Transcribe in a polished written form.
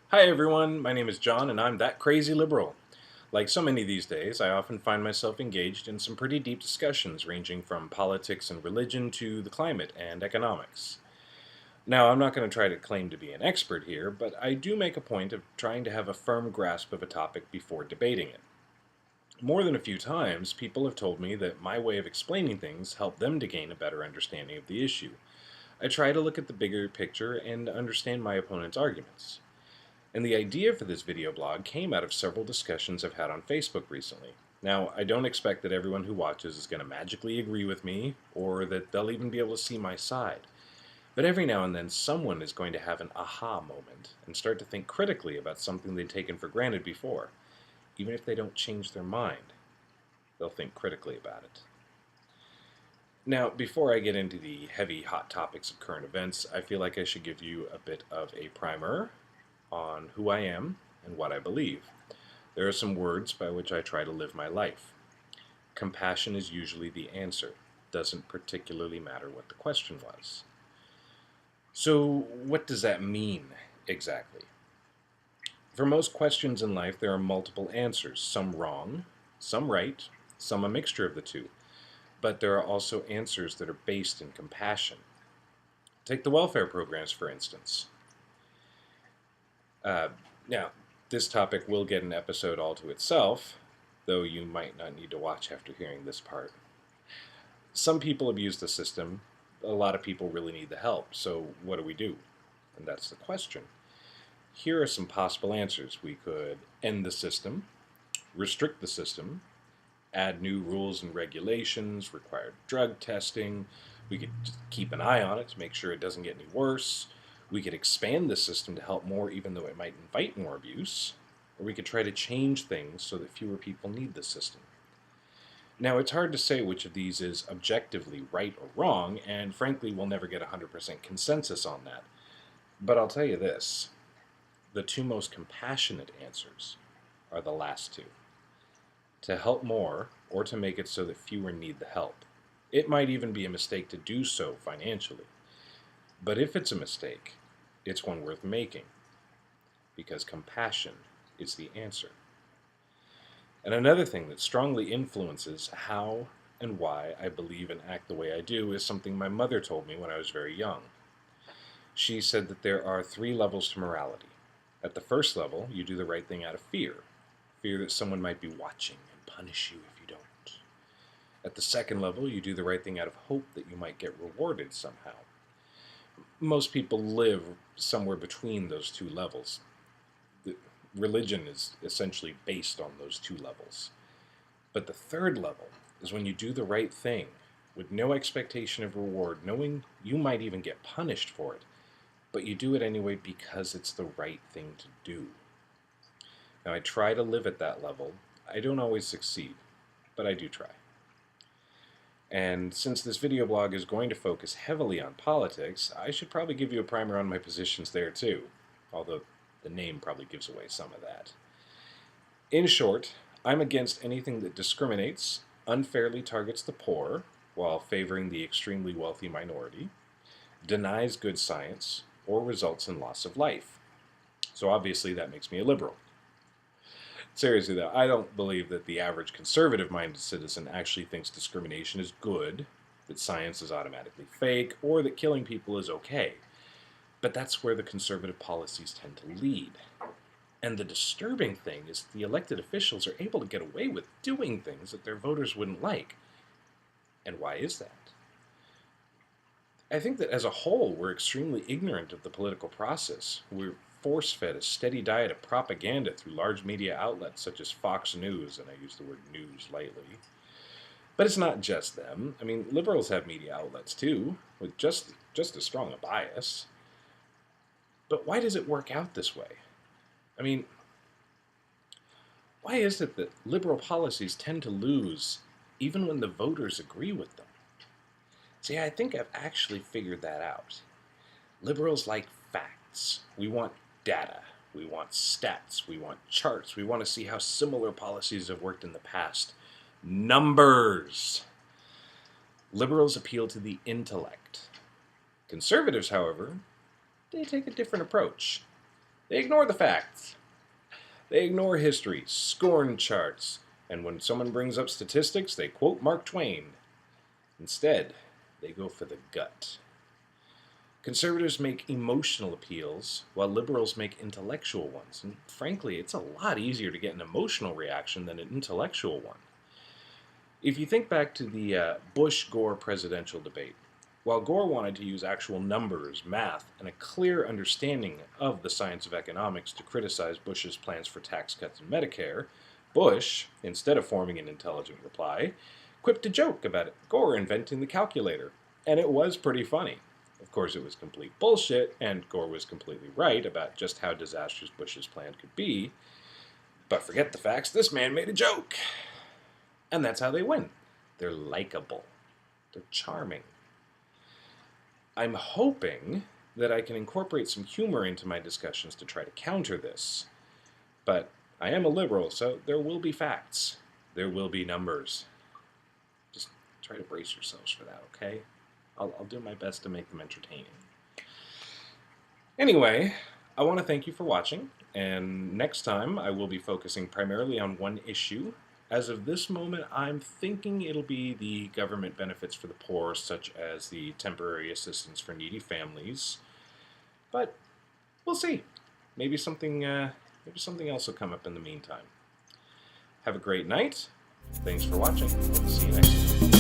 Hi everyone, my name is John and I'm that crazy liberal. Like so many these days, I often find myself engaged in some pretty deep discussions ranging from politics and religion to the climate and economics. Now, I'm not going to try to claim to be an expert here, but I do make a point of trying to have a firm grasp of a topic before debating it. More than a few times, people have told me that my way of explaining things helped them to gain a better understanding of the issue. I try to look at the bigger picture and understand my opponent's arguments. And the idea for this video blog came out of several discussions I've had on Facebook recently. Now, I don't expect that everyone who watches is going to magically agree with me, or that they'll even be able to see my side. But every now and then, someone is going to have an aha moment and start to think critically about something they'd taken for granted before. Even if they don't change their mind, they'll think critically about it. Now, before I get into the heavy, hot topics of current events, I feel like I should give you a bit of a primer on who I am and what I believe. There are some words by which I try to live my life. Compassion is usually the answer. Doesn't particularly matter what the question was. So, what does that mean exactly? For most questions in life, there are multiple answers, some wrong, some right, some a mixture of the two. But there are also answers that are based in compassion. Take the welfare programs, for instance. Uh, Now, this topic will get an episode all to itself, though you might not need to watch after hearing this part. Some people abuse the system. A lot of people really need the help. So, what do we do? And that's the question. Here are some possible answers. We could end the system, restrict the system, add new rules and regulations, require drug testing. We could just keep an eye on it to make sure it doesn't get any worse. We could expand the system to help more, even though it might invite more abuse. Or we could try to change things so that fewer people need the system. Now, it's hard to say which of these is objectively right or wrong, and frankly, we'll never get 100% consensus on that. But I'll tell you this, the two most compassionate answers are the last two: to help more or to make it so that fewer need the help. It might even be a mistake to do so financially. But if it's a mistake, it's one worth making, because compassion is the answer. And another thing that strongly influences how and why I believe and act the way I do is something my mother told me when I was very young. She said that there are three levels to morality. At the first level, you do the right thing out of fear, fear that someone might be watching and punish you if you don't. At the second level, you do the right thing out of hope that you might get rewarded somehow. Most people live somewhere between those two levels. The religion is essentially based on those two levels. But the third level is when you do the right thing with no expectation of reward, knowing you might even get punished for it, but you do it anyway because it's the right thing to do. Now, I try to live at that level. I don't always succeed, but I do try. And since this video blog is going to focus heavily on politics, I should probably give you a primer on my positions there too, although the name probably gives away some of that. In short, I'm against anything that discriminates, unfairly targets the poor while favoring the extremely wealthy minority, denies good science, or results in loss of life. So obviously that makes me a liberal. Seriously though, I don't believe that the average conservative-minded citizen actually thinks discrimination is good, that science is automatically fake, or that killing people is okay. But that's where the conservative policies tend to lead. And the disturbing thing is the elected officials are able to get away with doing things that their voters wouldn't like. And why is that? I think that as a whole, we're extremely ignorant of the political process. We're force-fed a steady diet of propaganda through large media outlets such as Fox News, and I use the word news lightly. But it's not just them. I mean, liberals have media outlets too, with just as strong a bias. But why does it work out this way? I mean, why is it that liberal policies tend to lose even when the voters agree with them? See, I think I've actually figured that out. Liberals like facts. We want data. We want stats. We want charts. We want to see how similar policies have worked in the past. Numbers. Liberals appeal to the intellect. Conservatives, however, they take a different approach. They ignore the facts. They ignore history, scorn charts, and when someone brings up statistics, they quote Mark Twain. Instead, they go for the gut. Conservatives make emotional appeals, while liberals make intellectual ones. And frankly, it's a lot easier to get an emotional reaction than an intellectual one. If you think back to the Bush-Gore presidential debate, while Gore wanted to use actual numbers, math, and a clear understanding of the science of economics to criticize Bush's plans for tax cuts and Medicare, Bush, instead of forming an intelligent reply, quipped a joke about Gore inventing the calculator. And it was pretty funny. Of course, it was complete bullshit, and Gore was completely right about just how disastrous Bush's plan could be. But forget the facts, this man made a joke. And that's how they win. They're likable. They're charming. I'm hoping that I can incorporate some humor into my discussions to try to counter this. But I am a liberal, so there will be facts. There will be numbers. Just try to brace yourselves for that, okay? I'll do my best to make them entertaining. Anyway, I want to thank you for watching, and next time I will be focusing primarily on one issue. As of this moment, I'm thinking it'll be the government benefits for the poor, such as the temporary assistance for needy families. But we'll see. Maybe something else will come up in the meantime. Have a great night. Thanks for watching. See you next time.